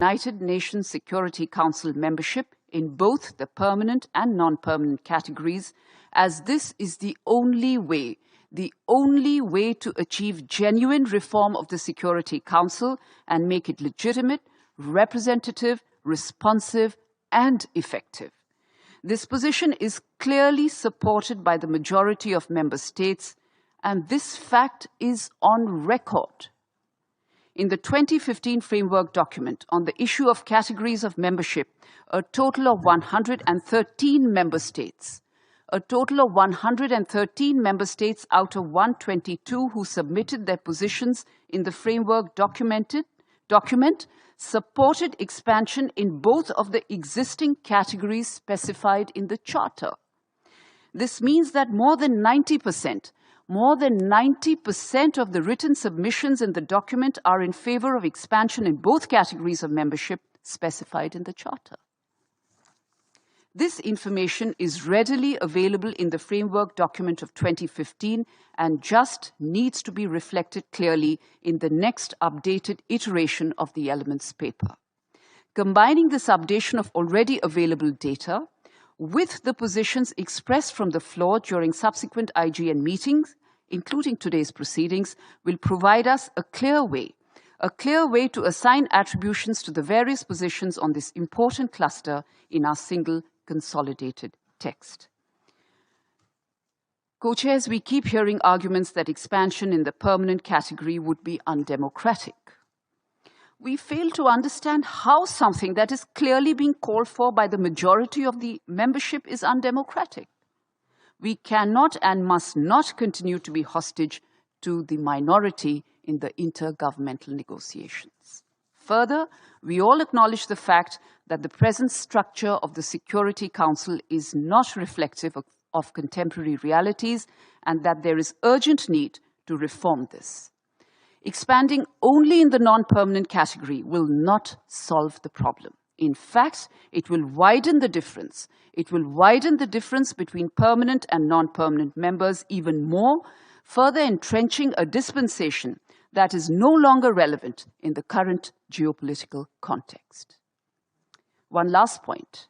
United Nations Security Council membership in both the permanent and non-permanent categories, as this is the only way to achieve genuine reform of the Security Council and make it legitimate, representative, responsive, and effective. This position is clearly supported by the majority of member states, and this fact is on record. In the 2015 framework document on the issue of categories of membership, a total of 113 member states out of 122 who submitted their positions in the framework document supported expansion in both of the existing categories specified in the Charter. This means that more than 90% of the written submissions in the document are in favor of expansion in both categories of membership specified in the Charter. This information is readily available in the framework document of 2015 and just needs to be reflected clearly in the next updated iteration of the Elements paper. Combining this updation of already available data with the positions expressed from the floor during subsequent IGN meetings, including today's proceedings, will provide us a clear way to assign attributions to the various positions on this important cluster in our single consolidated text. Co-chairs, we keep hearing arguments that expansion in the permanent category would be undemocratic. We fail to understand how something that is clearly being called for by the majority of the membership is undemocratic. We cannot and must not continue to be hostage to the minority in the intergovernmental negotiations. Further, we all acknowledge the fact that the present structure of the Security Council is not reflective of contemporary realities and that there is urgent need to reform this. Expanding only in the non-permanent category will not solve the problem. In fact, it will widen the difference. It will widen the difference between permanent and non-permanent members even more, further entrenching a dispensation that is no longer relevant in the current geopolitical context. One last point.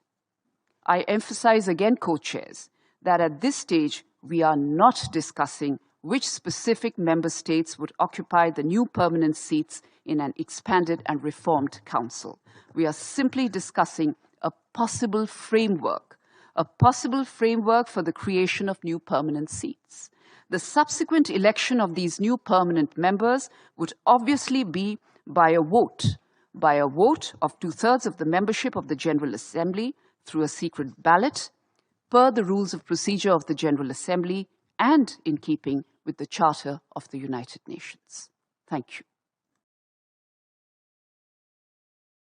I emphasize again, co-chairs, that at this stage, we are not discussing which specific member states would occupy the new permanent seats in an expanded and reformed council. We are simply discussing a possible framework for the creation of new permanent seats. The subsequent election of these new permanent members would obviously be by a vote of 2/3 of the membership of the General Assembly through a secret ballot, per the rules of procedure of the General Assembly and in keeping with the Charter of the United Nations. Thank you.